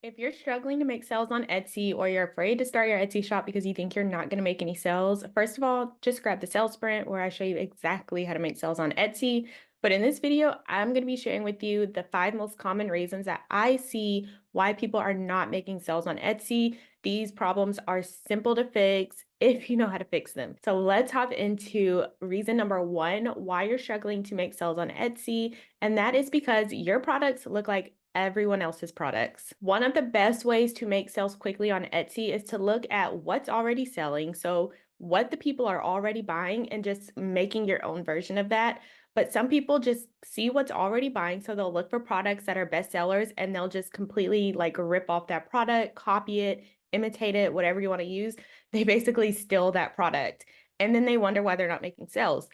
If you're struggling to make sales on Etsy or you're afraid to start your Etsy shop because you think you're not going to make any sales, first of all, just grab the sales sprint where I show you exactly how to make sales on Etsy. But in this video, I'm going to be sharing with you the 5 most common reasons that I see why people are not making sales on Etsy. These problems are simple to fix if you know how to fix them. So let's hop into reason number 1, why you're struggling to make sales on Etsy. And that is because your products look like everyone else's products. One of the best ways to make sales quickly on Etsy is to look at what's already selling. So what the people are already buying and just making your own version of that. But some people just see what's already buying. So they'll look for products that are best sellers and they'll just completely like rip off that product, copy it, imitate it, whatever you want to use. They basically steal that product. And then they wonder why they're not making sales.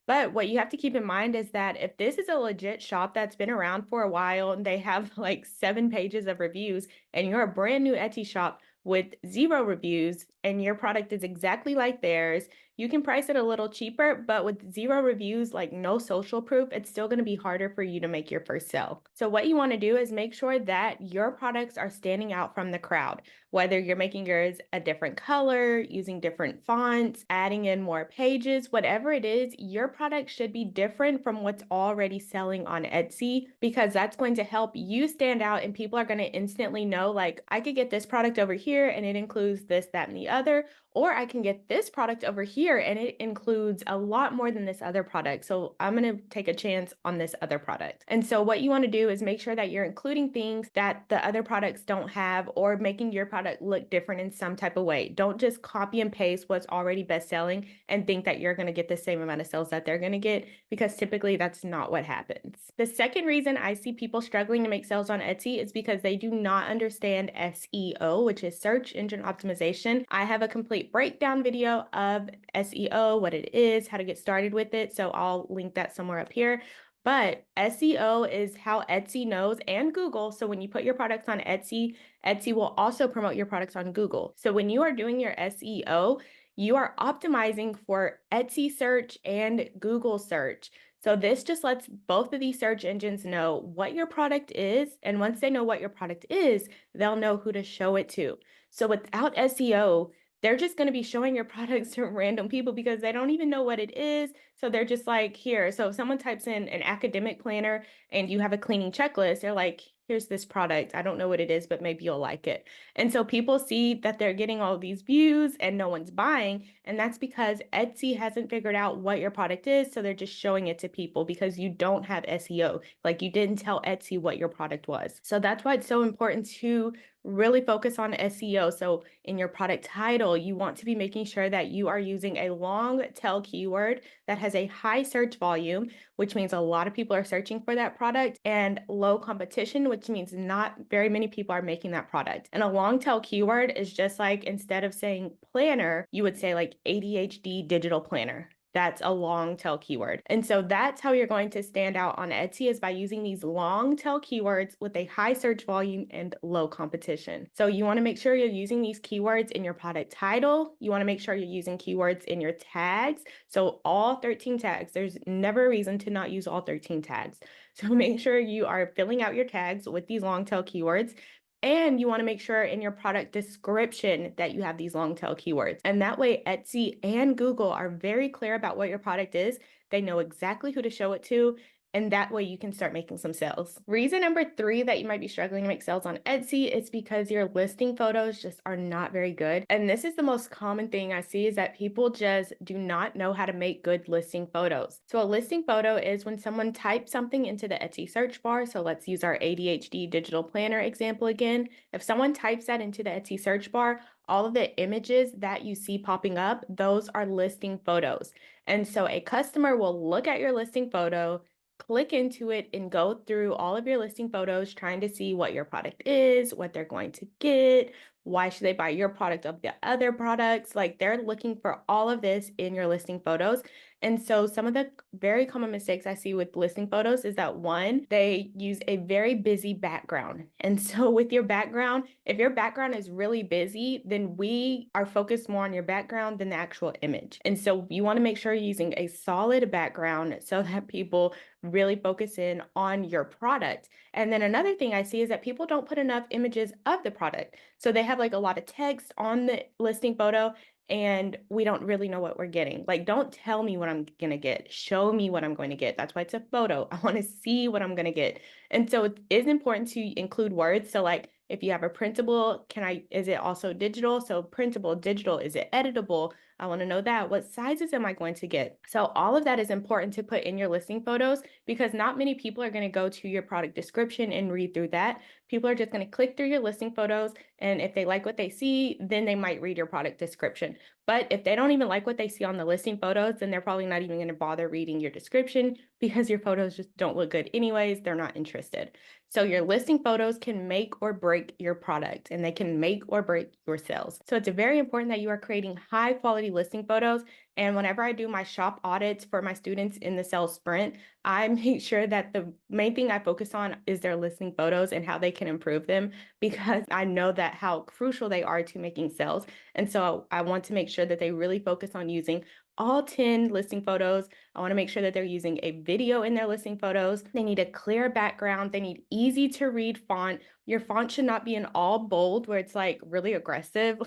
But what you have to keep in mind is that if this is a legit shop that's been around for a while and they have like 7 pages of reviews and you're a brand new Etsy shop with 0 reviews and your product is exactly like theirs, you can price it a little cheaper, but with 0 reviews, like no social proof, it's still going to be harder for you to make your first sale. So what you want to do is make sure that your products are standing out from the crowd, whether you're making yours a different color, using different fonts, adding in more pages, whatever it is, your product should be different from what's already selling on Etsy, because that's going to help you stand out and people are going to instantly know, like, I could get this product over here and it includes this, that, and the other, or I can get this product over here and it includes a lot more than this other product. So I'm going to take a chance on this other product. And so what you want to do is make sure that you're including things that the other products don't have or making your product look different in some type of way. Don't just copy and paste what's already best selling and think that you're going to get the same amount of sales that they're going to get, because typically that's not what happens. The second reason I see people struggling to make sales on Etsy is because they do not understand SEO, which is search engine optimization. I have a complete breakdown video of SEO, what it is, how to get started with it. So I'll link that somewhere up here. But SEO is how Etsy knows, and Google. So when you put your products on Etsy, Etsy will also promote your products on Google. So when you are doing your SEO, you are optimizing for Etsy search and Google search. So this just lets both of these search engines know what your product is. And once they know what your product is, they'll know who to show it to. So without SEO, they're just going to be showing your products to random people because they don't even know what it is. So they're just like, here. So if someone types in an academic planner and you have a cleaning checklist, they're like, here's this product. I don't know what it is, but maybe you'll like it. And so people see that they're getting all these views and no one's buying. And that's because Etsy hasn't figured out what your product is. So they're just showing it to people because you don't have SEO. Like, you didn't tell Etsy what your product was. So that's why it's so important to really focus on SEO. So in your product title, you want to be making sure that you are using a long tail keyword that has a high search volume, which means a lot of people are searching for that product, and low competition, which means not very many people are making that product. And a long tail keyword is just like, instead of saying planner, you would say like ADHD digital planner. That's a long tail keyword. And so that's how you're going to stand out on Etsy, is by using these long tail keywords with a high search volume and low competition. So you want to make sure you're using these keywords in your product title. You want to make sure you're using keywords in your tags. So all 13 tags, there's never a reason to not use all 13 tags. So make sure you are filling out your tags with these long tail keywords. And you want to make sure in your product description that you have these long tail keywords. And that way, Etsy and Google are very clear about what your product is. They know exactly who to show it to. And that way you can start making some sales. Reason number 3 that you might be struggling to make sales on Etsy is because your listing photos just are not very good. And this is the most common thing I see, is that people just do not know how to make good listing photos. So a listing photo is when someone types something into the Etsy search bar. So let's use our ADHD digital planner example again. If someone types that into the Etsy search bar, all of the images that you see popping up, those are listing photos. And so a customer will look at your listing photo, click into it, and go through all of your listing photos trying to see what your product is, what they're going to get, Why should they buy your product over the other products? Like they're looking for all of this in your listing photos. And so some of the very common mistakes I see with listing photos is that one, they use a very busy background. And so with your background, if your background is really busy, then we are focused more on your background than the actual image. And so you want to make sure you're using a solid background so that people really focus in on your product. And then another thing I see is that people don't put enough images of the product. So they have like a lot of text on the listing photo and we don't really know what we're getting. Like, don't tell me what I'm going to get. Show me what I'm going to get. That's why it's a photo. I want to see what I'm going to get. And so it is important to include words. So like if you have a printable, is it also digital? So printable, digital, is it editable? I want to know that. What sizes am I going to get? So all of that is important to put in your listing photos because not many people are going to go to your product description and read through that. People are just going to click through your listing photos, and if they like what they see, then they might read your product description. But if they don't even like what they see on the listing photos, then they're probably not even going to bother reading your description because your photos just don't look good anyways. They're not interested. So your listing photos can make or break your product, and they can make or break your sales. So it's very important that you are creating high quality listing photos. And whenever I do my shop audits for my students in the sales sprint, I make sure that the main thing I focus on is their listing photos and how they can improve them, because I know that how crucial they are to making sales. And so I want to make sure that they really focus on using all 10 listing photos. I want to make sure that they're using a video in their listing photos. They need a clear background. They need easy to read font. Your font should not be in all bold where it's like really aggressive.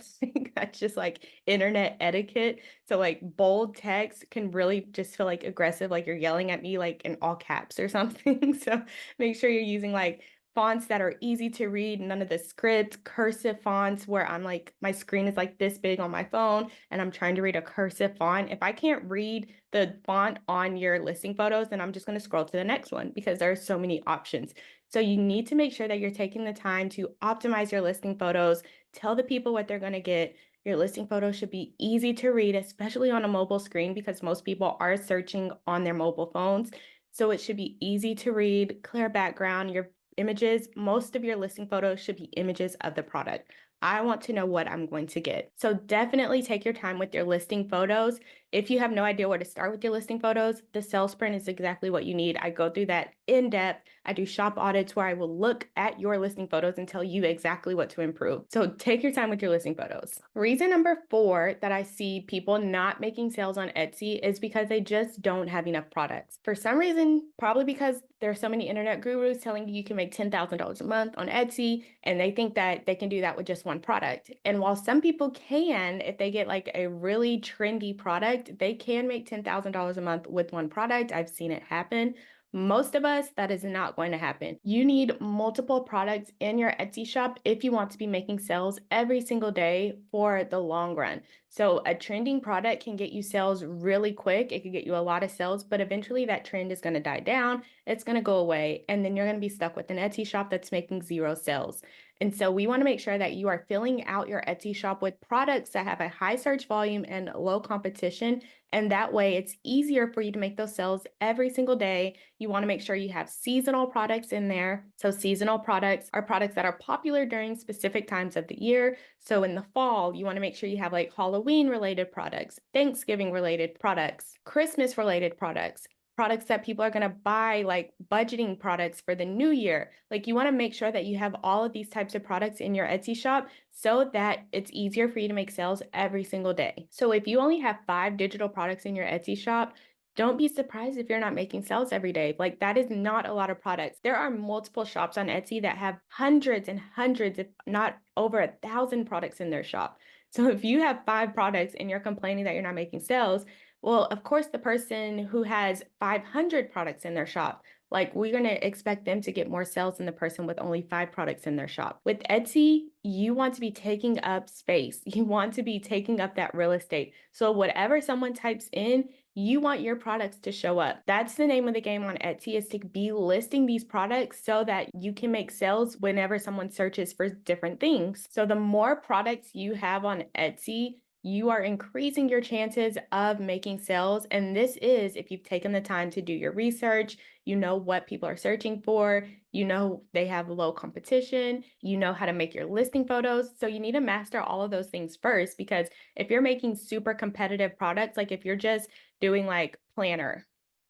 That's just like internet etiquette. So like bold text can really just feel like aggressive, like you're yelling at me like in all caps or something. So make sure you're using like fonts that are easy to read, none of the script, cursive fonts where I'm like, my screen is like this big on my phone and I'm trying to read a cursive font. If I can't read the font on your listing photos, then I'm just going to scroll to the next one because there are so many options. So you need to make sure that you're taking the time to optimize your listing photos, tell the people what they're going to get. Your listing photos should be easy to read, especially on a mobile screen, because most people are searching on their mobile phones. So it should be easy to read, clear background. Your images, most of your listing photos should be images of the product. I want to know what I'm going to get. So definitely take your time with your listing photos. If you have no idea where to start with your listing photos, the sales sprint is exactly what you need. I go through that in depth. I do shop audits where I will look at your listing photos and tell you exactly what to improve. So take your time with your listing photos. Reason number 4 that I see people not making sales on Etsy is because they just don't have enough products. For some reason, probably because there are so many internet gurus telling you can make $10,000 a month on Etsy, and they think that they can do that with just one product. And while some people can, if they get like a really trendy product, they can make $10,000 a month with one product. I've seen it happen. Most of us, that is not going to happen. You need multiple products in your Etsy shop if you want to be making sales every single day for the long run. So a trending product can get you sales really quick. It can get you a lot of sales, but eventually that trend is going to die down. It's going to go away, and then you're going to be stuck with an Etsy shop that's making 0 sales. And so we want to make sure that you are filling out your Etsy shop with products that have a high search volume and low competition. And that way it's easier for you to make those sales every single day. You want to make sure you have seasonal products in there. So seasonal products are products that are popular during specific times of the year. So in the fall, you want to make sure you have like Halloween related products, Thanksgiving related products, Christmas related products that people are going to buy, like budgeting products for the new year. Like you want to make sure that you have all of these types of products in your Etsy shop so that it's easier for you to make sales every single day. So if you only have 5 digital products in your Etsy shop, don't be surprised if you're not making sales every day. Like that is not a lot of products. There are multiple shops on Etsy that have hundreds and hundreds, if not over 1,000 products in their shop. So if you have 5 products and you're complaining that you're not making sales, well, of course, the person who has 500 products in their shop, like we're going to expect them to get more sales than the person with only 5 products in their shop. With Etsy, you want to be taking up space. You want to be taking up that real estate. So whatever someone types in, you want your products to show up. That's the name of the game on Etsy, is to be listing these products so that you can make sales whenever someone searches for different things. So the more products you have on Etsy, you are increasing your chances of making sales. And this is if you've taken the time to do your research, you know what people are searching for, you know they have low competition, you know how to make your listing photos. So you need to master all of those things first, because if you're making super competitive products, like if you're just doing like planner,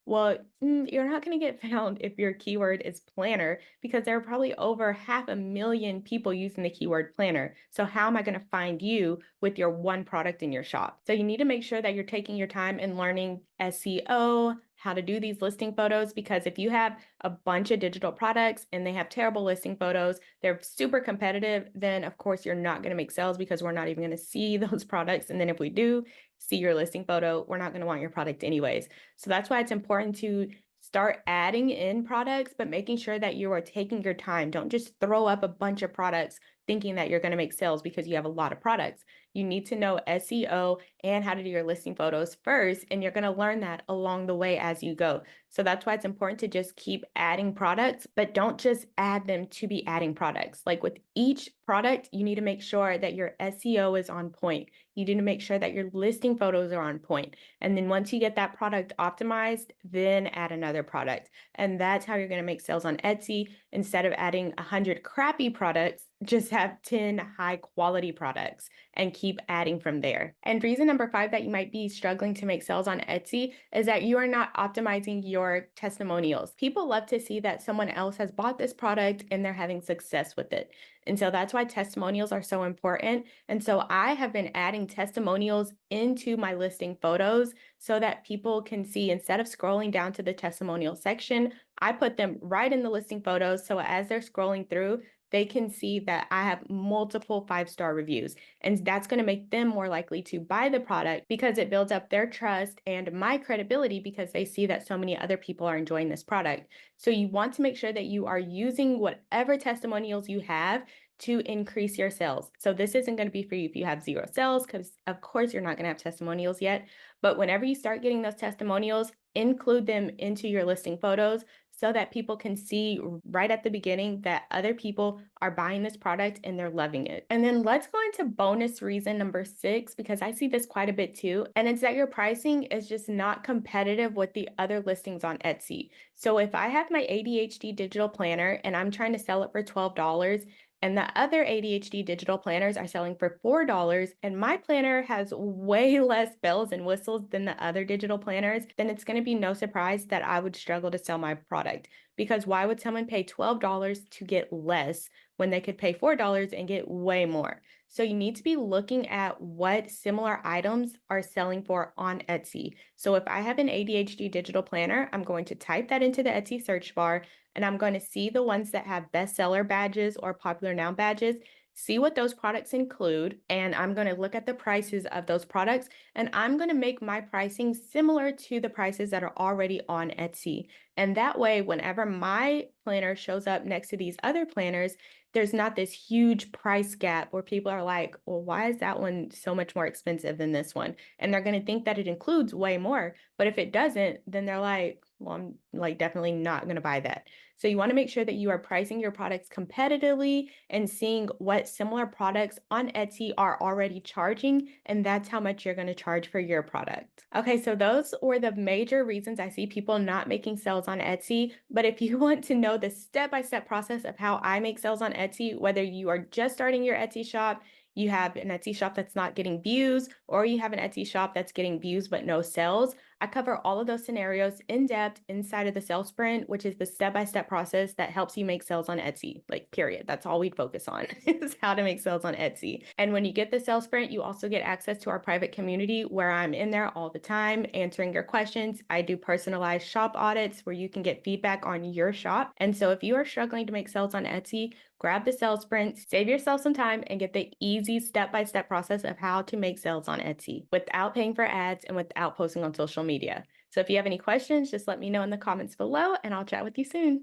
well, you're not going to get found if your keyword is planner, because there are probably over 500,000 people using the keyword planner. So how am I going to find you with your one product in your shop? So you need to make sure that you're taking your time and learning SEO, how to do these listing photos, because if you have a bunch of digital products and they have terrible listing photos, they're super competitive, then of course you're not going to make sales, because we're not even going to see those products. And then if we do see your listing photo, we're not going to want your product anyways. So that's why it's important to start adding in products, but making sure that you are taking your time. Don't just throw up a bunch of products thinking that you're going to make sales because you have a lot of products. You need to know SEO and how to do your listing photos first, and you're going to learn that along the way as you go. So that's why it's important to just keep adding products, but don't just add them to be adding products. Like with each product, you need to make sure that your SEO is on point. You need to make sure that your listing photos are on point. And then once you get that product optimized, then add another product. And that's how you're going to make sales on Etsy. Instead of adding 100 crappy products, just have 10 high quality products and keep adding from there. And reason number 5 that you might be struggling to make sales on Etsy is that you are not optimizing your testimonials. People love to see that someone else has bought this product and they're having success with it. And so that's why testimonials are so important. And so I have been adding testimonials into my listing photos so that people can see, instead of scrolling down to the testimonial section, I put them right in the listing photos. So as they're scrolling through, they can see that I have multiple 5-star reviews. And that's going to make them more likely to buy the product, because it builds up their trust and my credibility, because they see that so many other people are enjoying this product. So you want to make sure that you are using whatever testimonials you have to increase your sales. So this isn't going to be for you if you have 0 sales, because of course you're not going to have testimonials yet. But whenever you start getting those testimonials, include them into your listing photos so that people can see right at the beginning that other people are buying this product and they're loving it. And then let's go into bonus reason number 6, because I see this quite a bit too. And it's that your pricing is just not competitive with the other listings on Etsy. So if I have my ADHD digital planner and I'm trying to sell it for $12, and the other ADHD digital planners are selling for $4, and my planner has way less bells and whistles than the other digital planners, then it's going to be no surprise that I would struggle to sell my product. Because why would someone pay $12 to get less when they could pay $4 and get way more? So you need to be looking at what similar items are selling for on Etsy. So if I have an ADHD digital planner, I'm going to type that into the Etsy search bar, and I'm going to see the ones that have bestseller badges or popular now badges, see what those products include, and I'm going to look at the prices of those products, and I'm going to make my pricing similar to the prices that are already on Etsy. And that way, whenever my planner shows up next to these other planners, there's not this huge price gap where people are like, well, why is that one so much more expensive than this one? And they're going to think that it includes way more. But if it doesn't, then they're like, well, I'm like definitely not going to buy that. So you want to make sure that you are pricing your products competitively and seeing what similar products on Etsy are already charging, and that's how much you're going to charge for your product. Okay, so those were the major reasons I see people not making sales on Etsy. But if you want to know the step-by-step process of how I make sales on Etsy, whether you are just starting your Etsy shop, you have an Etsy shop that's not getting views, or you have an Etsy shop that's getting views but no sales, I cover all of those scenarios in depth inside of the sales sprint, which is the step-by-step process that helps you make sales on Etsy, like period. That's all we'd focus on is how to make sales on Etsy. And when you get the sales sprint, you also get access to our private community where I'm in there all the time answering your questions. I do personalized shop audits where you can get feedback on your shop. And so if you are struggling to make sales on Etsy, grab the sales sprint, save yourself some time, and get the easy step-by-step process of how to make sales on Etsy without paying for ads and without posting on social media. So if you have any questions, just let me know in the comments below, and I'll chat with you soon.